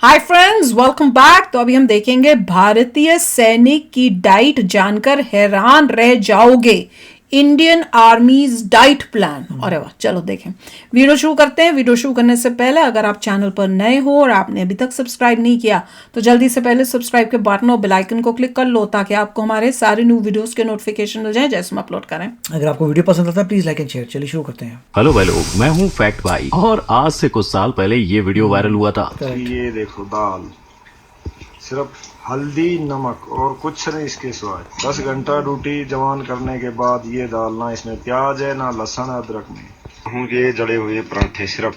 Hi friends, welcome back. तो अभी हम देखेंगे भारतीय सैनिक की डाइट जानकर हैरान रह जाओगे। Indian आर्मीज diet plan. अरे वाह, चलो देखें। वीडियो शुरू करते हैं। वीडियो शुरू करने से पहले अगर आप चैनल पर नए हो और आपने अभी तक सब्सक्राइब नहीं किया तो जल्दी से पहले सब्सक्राइब के बटन और बेल आइकन को क्लिक कर लो ताकि आपको हमारे सारे न्यू वीडियोस के नोटिफिकेशन मिल जाए जैसे हम अपलोड करें। अगर आपको वीडियो पसंद आता है प्लीज लाइक एंड शेयर। चलिए शुरू करते हैं। हेलो भाई लोग, मैं हूँ फैक्ट भाई और आज से कुछ साल पहले ये वीडियो वायरल हुआ था। ये देखो दाल, सिर्फ हल्दी नमक और कुछ नहीं इसके सिवाय। 10 घंटा ड्यूटी जवान करने के बाद ये दाल, ना इसमें प्याज है ना लहसुन अदरक नहीं। हूँ ये जड़े हुए पराठे सिर्फ,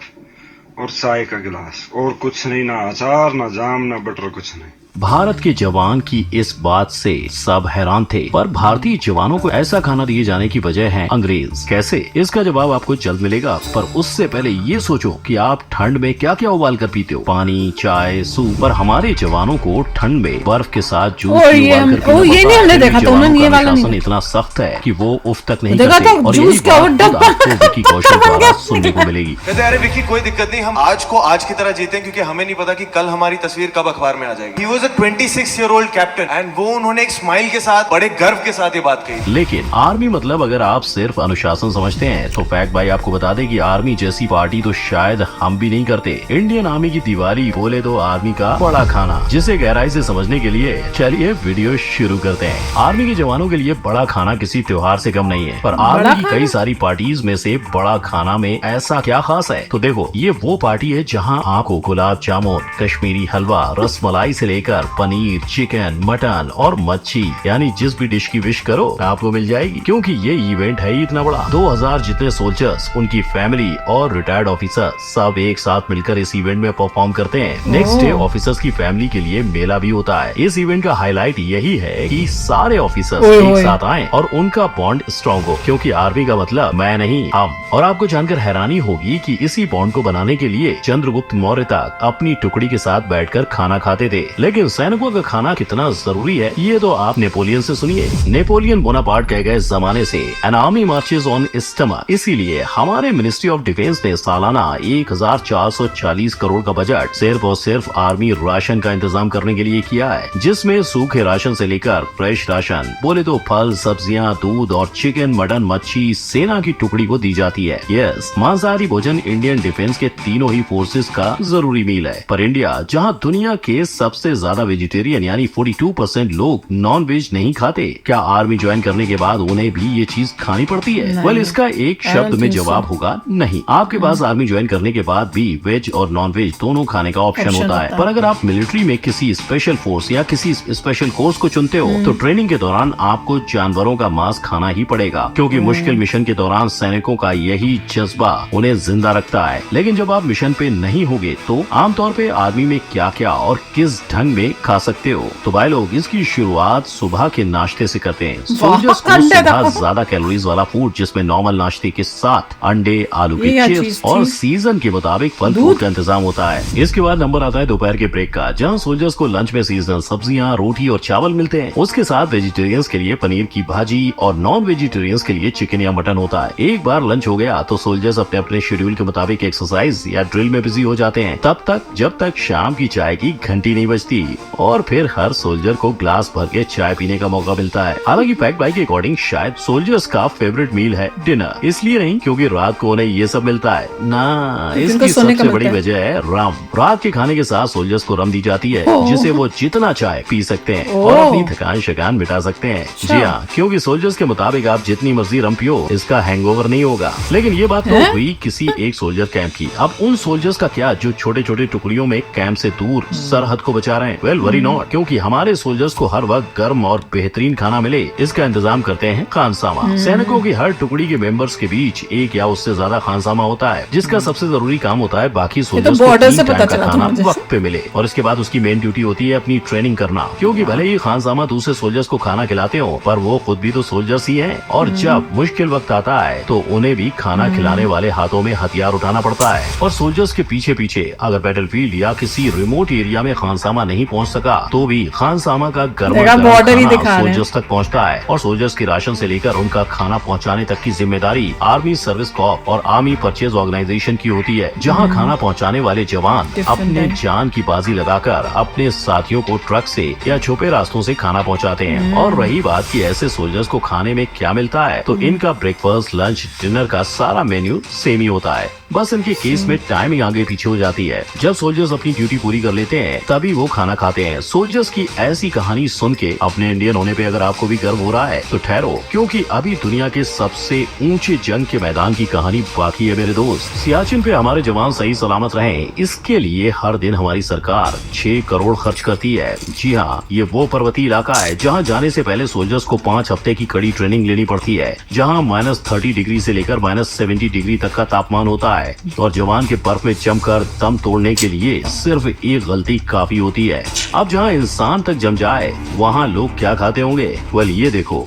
और चाय का गिलास, और कुछ नहीं, ना अचार ना जाम ना बटर, कुछ नहीं। भारत के जवान की इस बात से सब हैरान थे, पर भारतीय जवानों को ऐसा खाना दिए जाने की वजह है अंग्रेज। कैसे, इसका जवाब आपको जल्द मिलेगा। पर उससे पहले ये सोचो कि आप ठंड में क्या क्या उबाल कर पीते हो, पानी, चाय, सूप। पर हमारे जवानों को ठंड में बर्फ के साथ जूस उबाल कर पीना पड़ता है। ये नहीं हमने देखा था, उन्होंने ये वाला नहीं इतना सख्त है कि वो उफ तक नहीं देखा करते। था, और जूस यही का बात वो डब्बा आपको विकी कौशल द्वारा सुनने को मिलेगी। कहते अरे विकी कोई दिक्कत नहीं, हम आज को आज की तरह जीते क्योंकि हमें नहीं पता कि कल हमारी तस्वीर कब अखबार में आ जाएगी। He was a 26-year-old captain and वो उन्होंने एक स्माइल के साथ बड़े गर्व के साथ ये बात कही। लेकिन आर्मी मतलब अगर आप सिर्फ अनुशासन समझते हैं तो फैक्ट भाई आपको बता दे कि आर्मी जैसी पार्टी तो शायद हम भी नहीं करते। इंडियन आर्मी की दिवाली बोले तो आर्मी का बड़ा खाना, जिसे गहराई से समझने के लिए चलिए वीडियो शुरू करते हैं। आर्मी के जवानों के लिए बड़ा खाना किसी त्योहार से कम नहीं है, पर आर्मी की कई सारी पार्टीज में से बड़ा खाना में ऐसा क्या खास है। तो देखो, ये वो पार्टी है जहाँ आपको गुलाब जामुन, कश्मीरी हलवा, रसमलाई से लेकर पनीर, चिकन, मटन और मच्छी, यानी जिस भी डिश की विश करो आपको मिल जाएगी। क्योंकि ये इवेंट है ही इतना बड़ा। 2000 जितने सोल्जर्स, उनकी फैमिली और रिटायर्ड ऑफिसर सब एक साथ मिलकर इस इवेंट में परफॉर्म करते हैं। नेक्स्ट डे ऑफिसर्स की फैमिली के लिए मेला भी होता है। इस इवेंट का हाईलाइट यही है कि सारे ऑफिसर्स एक साथ आए और उनका बॉन्ड स्ट्रॉन्ग हो, क्योंकि आर्मी का मतलब मैं नहीं हम। और आपको जानकर हैरानी होगी कि इसी बॉन्ड को बनाने के लिए चंद्रगुप्त मौर्य तक अपनी टुकड़ी के साथ बैठकर खाना खाते थे। लेकिन सैनिकों का खाना कितना जरूरी है ये तो आप नेपोलियन से सुनिए। नेपोलियन बोनापार्ट कह गए जमाने से an army marches on stomach. इसीलिए हमारे मिनिस्ट्री ऑफ डिफेंस ने सालाना 1440 करोड़ का बजट सिर्फ और सिर्फ आर्मी राशन का इंतजाम करने के लिए किया है, जिसमें सूखे राशन से लेकर फ्रेश राशन, बोले तो फल, सब्जियां, दूध और चिकन, मटन, मच्छी सेना की टुकड़ी को दी जाती है। यस, मांसाहारी भोजन इंडियन डिफेंस के तीनों ही फोर्सेस का जरूरी मील है। पर इंडिया, जहाँ दुनिया के सबसे ज्यादा वेजिटेरियन यानी 42% लोग नॉन वेज नहीं खाते, क्या आर्मी ज्वाइन करने के बाद उन्हें भी ये चीज खानी पड़ती है? वेल, इसका एक शब्द में जवाब होगा नहीं। आपके पास आर्मी ज्वाइन करने के बाद भी वेज और नॉन वेज दोनों खाने का ऑप्शन होता है। पर अगर आप मिलिट्री में किसी स्पेशल फोर्स या किसी स्पेशल कोर्स को चुनते हो तो ट्रेनिंग के दौरान आपको जानवरों का मांस खाना ही पड़ेगा, क्योंकि मुश्किल मिशन के दौरान सैनिकों का यही जज्बा उन्हें जिंदा रखता है। लेकिन जब आप मिशन पे नहीं होगे तो आमतौर पे आर्मी में क्या क्या और किस ढंग में खा सकते हो। तो भाई लोग, इसकी शुरुआत सुबह के नाश्ते से करते हैं। सोल्जर्स को सुबह ज्यादा कैलोरीज वाला फूड, जिसमें नॉर्मल नाश्ते के साथ अंडे, आलू के चिप्स और सीजन के मुताबिक फल फ्रूट का इंतजाम होता है। इसके बाद नंबर आता है दोपहर के ब्रेक का, जहाँ सोल्जर्स को लंच में सीजनल सब्जियां, रोटी और चावल मिलते हैं। उसके साथ वेजिटेरियंस के लिए पनीर की भाजी और नॉन वेजिटेरियंस के लिए चिकन या मटन होता है। एक बार लंच हो गया तो सोल्जर्स अपने अपने शेड्यूल के मुताबिक एक्सरसाइज या ड्रिल में बिजी हो जाते हैं, तब तक जब तक शाम की चाय की घंटी नहीं बजती। और फिर हर सोल्जर को ग्लास भर के चाय पीने का मौका मिलता है। हालांकि फैक्ट भाई के अकॉर्डिंग शायद सोल्जर्स का फेवरेट मील है डिनर, इसलिए नहीं क्योंकि रात को उन्हें ये सब मिलता है ना, इसकी सबसे बड़ी वजह है रम। रात के खाने के साथ सोल्जर्स को रम दी जाती है, जिसे वो जितना चाय पी सकते हैं और अपनी थकान शिकान मिटा सकते हैं। जी हाँ, क्योंकि सोल्जर्स के मुताबिक आप जितनी मर्जी रम पियो, इसका हैंगओवर नहीं होगा। लेकिन ये बात तो हुई किसी एक सोल्जर कैंप की। अब उन सोल्जर्स का क्या जो छोटे छोटे टुकड़ियों में कैंप से दूर सरहद को बचा रहे हैं? वेल, वरी नॉट, क्योंकि हमारे सोल्जर्स को हर वक्त गर्म और बेहतरीन खाना मिले, इसका इंतजाम करते हैं खानसामा। सैनिकों की हर टुकड़ी के मेंबर्स के बीच एक या उससे ज्यादा खानसामा होता है, जिसका सबसे जरूरी काम होता है बाकी सोल्जर्स को तीन टाइम का खाना वक्त पे मिले। और इसके बाद उसकी मेन ड्यूटी होती है अपनी ट्रेनिंग करना, क्योंकि भले ही खानसामा दूसरे सोल्जर्स को खाना खिलाते हो, पर वो खुद भी तो सोल्जर्स ही हैं। और जब मुश्किल वक्त आता है तो उन्हें भी खाना खिलाने वाले हाथों में हथियार उठाना पड़ता है। और सोल्जर्स के पीछे पीछे अगर बैटलफील्ड या किसी रिमोट एरिया में खानसामा नहीं नहीं पहुंच सका तो भी खानसामा का देखा, border ही दिखा रहे हैं। सोल्जर्स तक पहुंचता है और सोल्जर्स के राशन से लेकर उनका खाना पहुंचाने तक की जिम्मेदारी आर्मी सर्विस कॉर्प और आर्मी परचेज ऑर्गेनाइजेशन की होती है, जहां खाना पहुंचाने वाले जवान अपने जान की बाजी लगाकर अपने साथियों को ट्रक से या छुपे रास्तों से खाना पहुंचाते हैं। और रही बात कि ऐसे सोल्जर्स को खाने में क्या मिलता है, तो इनका ब्रेकफास्ट, लंच, डिनर का सारा मेन्यू सेम ही होता है। बस इनके केस में टाइमिंग आगे पीछे हो जाती है। जब सोल्जर्स अपनी ड्यूटी पूरी कर लेते हैं तभी वो खाना खाते हैं। सोल्जर्स की ऐसी कहानी सुन के अपने इंडियन होने पे अगर आपको भी गर्व हो रहा है तो ठहरो, क्योंकि अभी दुनिया के सबसे ऊंचे जंग के मैदान की कहानी बाकी है मेरे दोस्त। सियाचिन पे हमारे जवान सही सलामत रहें, इसके लिए हर दिन हमारी सरकार 6 करोड़ खर्च करती है। जी हाँ, ये वो पर्वतीय इलाका है जहाँ जाने से पहले सोल्जर्स को 5 हफ्ते की कड़ी ट्रेनिंग लेनी पड़ती है, जहाँ -30 डिग्री से लेकर -70 डिग्री तक का तापमान होता है और जवान के बर्फ में जमकर दम तोड़ने के लिए सिर्फ एक गलती काफी होती है। अब जहाँ इंसान तक जम जाए वहाँ लोग क्या खाते होंगे? वेल, ये देखो,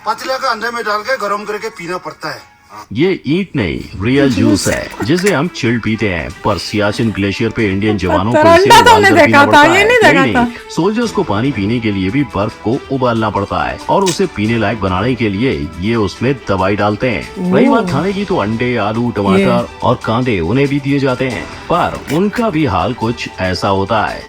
पतला का अंडे में डाल के गर्म करके पीना पड़ता है। ये ईंट नहीं, रियल जूस है जिसे हम चिल्ड पीते हैं। पर सियाचिन ग्लेशियर पे इंडियन जवानों को इसे अंडा तो हमने उबालकर देखा पीना था, पड़ता ये है। नहीं देखा था। सोल्जर्स को पानी पीने के लिए भी बर्फ को उबालना पड़ता है और उसे पीने लायक बनाने के लिए ये उसमें दवाई डालते हैं। रही बात खाने की, तो अंडे, आलू, टमाटर और कांदे उन्हें भी दिए जाते हैं, पर उनका भी हाल कुछ ऐसा होता है।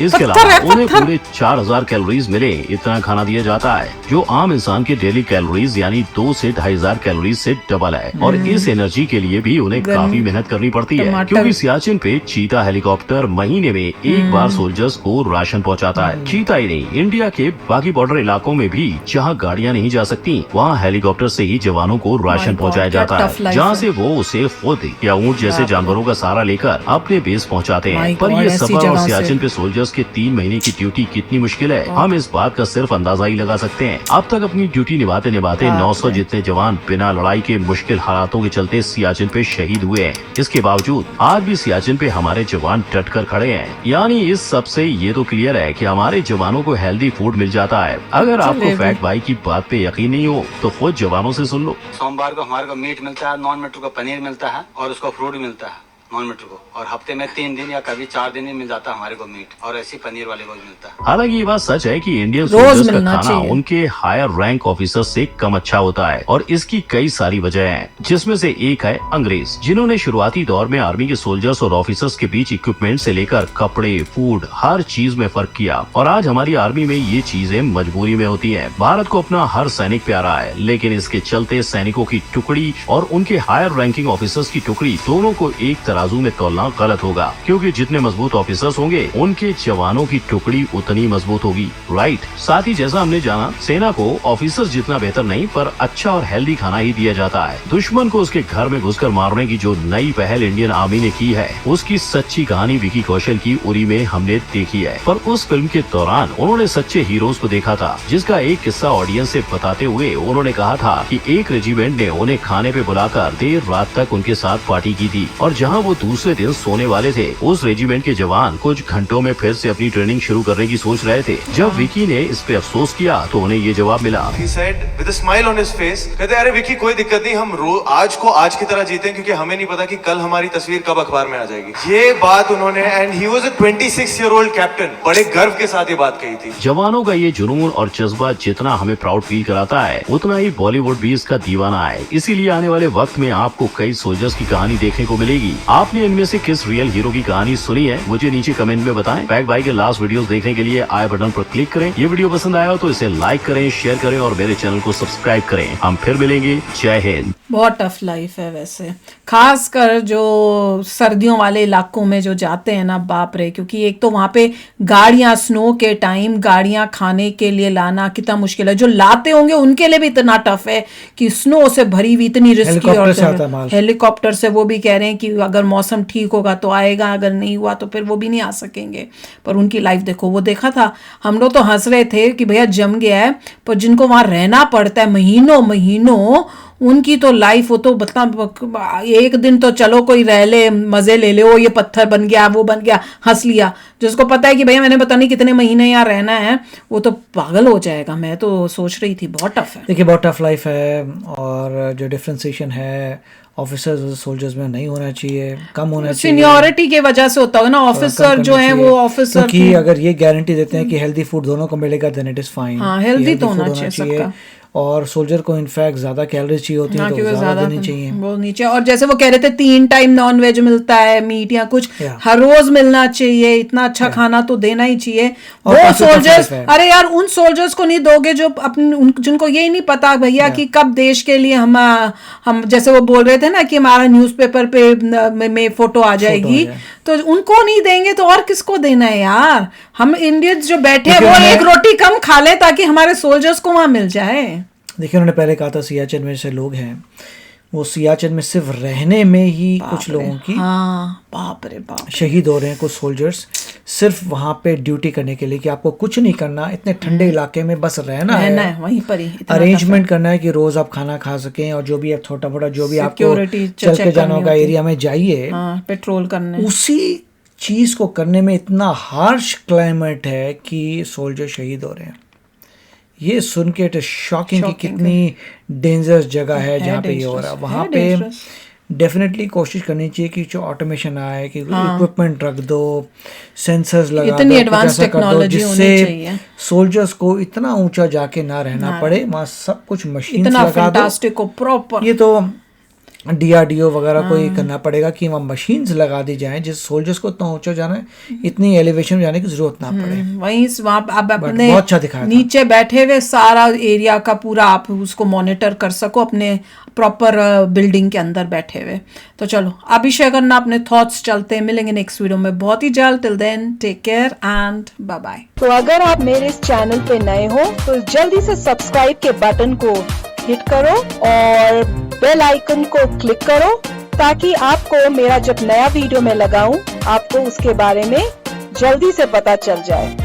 इसके अलावा उन्हें पूरे 4000 कैलोरीज मिले इतना खाना दिया जाता है, जो आम इंसान के डेली कैलोरीज यानी 2 से 2500 कैलोरीज से डबल है। और इस एनर्जी के लिए भी उन्हें काफी मेहनत करनी पड़ती है, क्योंकि सियाचिन पे चीता हेलीकॉप्टर महीने में एक बार सोल्जर्स को राशन पहुंचाता है। चीता ही नहीं, इंडिया के बाकी बॉर्डर इलाकों में भी जहां गाड़ियां नहीं जा सकती, वहां हेलीकॉप्टर से ही जवानों को राशन पहुंचाया जाता है, जहां से वो उसे खुद या ऊंट जैसे जानवरों का सहारा लेकर अपने बेस पहुंचाते हैं। पर ये सफर और सियाचिन पे सोल्जर्स के 3 महीने की ड्यूटी कितनी मुश्किल है, हम इस बात का सिर्फ अंदाजा ही लगा सकते हैं। अब तक अपनी ड्यूटी निभाते निभाते 900 जितने जवान बिना लड़ाई के मुश्किल हालातों के चलते सियाचिन पे शहीद हुए हैं। इसके बावजूद आज भी सियाचिन पे हमारे जवान डट कर खड़े हैं। यानी इस सब से ये तो क्लियर है कि हमारे जवानों को हेल्दी फूड मिल जाता है। अगर आपको फैक्ट भाई की बात पे यकीन नहीं हो तो खुद जवानों से सुन लो। सोमवार को हमारे को मीट मिलता है, नॉन मीट को पनीर मिलता है और उसको फ्रूट भी मिलता है नॉन मीट को, और हफ्ते में 3 दिन या कभी 4 दिन ही मिल जाता है हमारे को मीट, और ऐसी पनीर वाले को भी मिलता है। हालांकि ये बात सच है कि इंडियन रोज सोल्जर्स का मिलना खाना चाहिए। उनके हायर रैंक ऑफिसर से कम अच्छा होता है, और इसकी कई सारी वजह हैं, जिसमें से एक है अंग्रेज, जिन्होंने शुरुआती दौर में आर्मी के सोल्जर्स और ऑफिसर्स के बीच इक्विपमेंट से लेकर कपड़े, फूड, हर चीज में फर्क किया। और आज हमारी आर्मी में ये चीजें मजबूरी में होती है। भारत को अपना हर सैनिक प्यारा है, लेकिन इसके चलते सैनिकों की टुकड़ी और उनके हायर रैंकिंग ऑफिसर्स की टुकड़ी दोनों को एक तराजू में तोलना गलत होगा, क्योंकि जितने मजबूत ऑफिसर्स होंगे उनके जवानों की टुकड़ी उतनी मजबूत होगी। राइट। साथ ही जैसा हमने जाना, सेना को ऑफिसर्स जितना बेहतर नहीं पर अच्छा और हेल्दी खाना ही दिया जाता है। दुश्मन को उसके घर में घुसकर मारने की जो नई पहल इंडियन आर्मी ने की है, उसकी सच्ची कहानी विकी कौशल की उरी में हमने देखी है। पर उस फिल्म के दौरान उन्होंने सच्चे हीरोज को देखा था, जिसका एक किस्सा ऑडियंस से बताते हुए उन्होंने कहा था कि एक रेजिमेंट ने उन्हें खाने पे बुलाकर देर रात तक उनके साथ पार्टी की थी, और जहाँ वो दूसरे दिन सोने वाले थे, उस रेजिमेंट के जवान कुछ घंटों में फिर से अपनी ट्रेनिंग शुरू करने की सोच रहे थे। जब विकी ने इस पे अफसोस किया तो उन्हें ये जवाब मिला। He said with a smile on his face, कहते अरे विकी कोई दिक्कत नहीं, हम आज को आज की तरह जीते, क्योंकि हमें नहीं पता कि कल हमारी तस्वीर कब अखबार में आ जाएगी। ये बात उन्होंने, and he was a 26-year-old captain, बड़े गर्व के साथ ये बात कही थी। जवानों का ये जुनून और जज्बा जितना हमें प्राउड फील कराता है, उतना ही बॉलीवुड भी इसका दीवाना है। इसीलिए आने वाले वक्त में आपको कई सोल्जर्स की कहानी देखने को मिलेगी। आपने इनमें से किस रियल हीरो की कहानी सुनी है, मुझे नीचे कमेंट में बताएं। पैक भाई के लास्ट वीडियोस देखने के लिए आई बटन पर क्लिक करें। ये वीडियो पसंद आया हो तो इसे लाइक करें, शेयर करें और मेरे चैनल को सब्सक्राइब करें। हम फिर मिलेंगे। जय हिंद। बहुत टफ लाइफ है वैसे, खास कर जो सर्दियों वाले इलाकों में जो जाते हैं ना, बाप रे, क्योंकि एक तो वहां पे गाड़ियां, स्नो के टाइम गाड़ियां खाने के लिए लाना कितना मुश्किल है। जो लाते होंगे उनके लिए भी इतना टफ है कि स्नो से भरी हुई इतनी रिस्की, हेलीकॉप्टर से आता है माल। हेलीकॉप्टर से वो भी कह रहे हैं कि अगर मौसम ठीक होगा तो आएगा, अगर नहीं हुआ तो फिर वो भी नहीं आ सकेंगे। पर उनकी लाइफ देखो, वो देखा था, हम लोग तो हंस रहे थे कि भैया जम गया है, पर जिनको वहां रहना पड़ता है महीनों महीनों, उनकी तो लाइफ, वो तो एक दिन तो चलो कोई रह ले, मजे ले ले, ओ ये पत्थर बन गया, वो बन गया, हंस लिया। जो जिसको पता है कि भैया मैंने पता नहीं कितने महीने यहाँ रहना है, वो तो पागल हो जाएगा। मैं तो सोच रही थी बहुत टफ है। देखिए बहुत टफ लाइफ है, और जो डिफ्रेंसिएशन है ऑफिसर्स और सोल्जर्स में नहीं होना चाहिए, कम होना चाहिए। सीनियरिटी की वजह से होता होगा ना, ऑफिसर जो है वो ऑफिसर क्योंकि अगर ये गारंटी देते हैं कि हेल्दी फूड दोनों को मिलेगा देन इट इज फाइन। हाँ, हेल्दी तो होना चाहिए सबका। और सोल्जर को इनफैक्ट ज्यादा कैलोरीज चाहिए होती है, तो ज्यादा देनी चाहिए वो नीचे। और जैसे वो कह रहे थे 3 टाइम नॉन वेज मिलता है, मीट या कुछ हर रोज मिलना चाहिए, इतना अच्छा खाना तो देना ही चाहिए। वो सोल्जर्स, अरे यार उन सोल्जर्स को नहीं दोगे जो अपने जिनको यही नहीं पता भैया कि कब देश के लिए हम जैसे वो बोल रहे थे ना कि हमारा न्यूज़पेपर पे में फोटो आ जाएगी, तो उनको नहीं देंगे तो और किसको देना है यार। हम इंडियंस जो बैठे हैं वो एक रोटी कम खा लें ताकि हमारे सोल्जर्स को वहां मिल जाए। देखिए उन्होंने पहले कहा था सियाचिन में से लोग हैं, वो सियाचिन में सिर्फ रहने में ही कुछ लोगों की बाप रे बाप शहीद हो रहे हैं, कुछ सोल्जर्स सिर्फ वहां पे ड्यूटी करने के लिए कि आपको कुछ नहीं करना, इतने ठंडे इलाके में बस रहना है वहीं पर ही, अरेंजमेंट करना है कि रोज आप खाना खा सकें, और जो भी आप छोटा मोटा जो भी आपको चल के जाना होगा एरिया में जाइए, पेट्रोल करने, उसी चीज को करने में इतना हार्श क्लाइमेट है कि सोल्जर शहीद हो रहे हैं। ये सुन के इट इज शॉकिंग कि कितनी डेंजरस जगह है जहाँ पे ये हो रहा है। वहाँ पे डेफिनेटली कोशिश करनी चाहिए कि जो ऑटोमेशन आए, कि इक्विपमेंट रख दो, सेंसर्स लगा दो, इतनी एडवांस टेक्नोलॉजी जिससे सोल्जर्स को इतना ऊंचा जाके ना रहना पड़े, वहाँ सब कुछ मशीन लगा दो। प्रॉपर ये तो DRDO वगैरह को ये करना पड़ेगा कि वहाँ मशीन्स लगा दी जाएं जिस सोल्जर्स को इतना ऊंचा जाना है, इतनी एलिवेशन जाने की जरूरत ना पड़े। वहीं वहाँ आप अपने बहुत अच्छा दिखाया नीचे बैठे हुए सारा एरिया का पूरा आप उसको मॉनिटर कर सको अपने प्रॉपर बिल्डिंग के अंदर बैठे हुए। तो चलो अभी शेयर करना अपने थॉट्स, चलते हैं, मिलेंगे नेक्स्ट वीडियो में बहुत ही जल्द। Till then take care and bye bye. तो अगर आप मेरे इस चैनल पे नए हो तो जल्दी से सब्सक्राइब के बटन को हिट करो और बेल आइकन को क्लिक करो ताकि आपको मेरा जब नया वीडियो मैं लगाऊं आपको उसके बारे में जल्दी से पता चल जाए।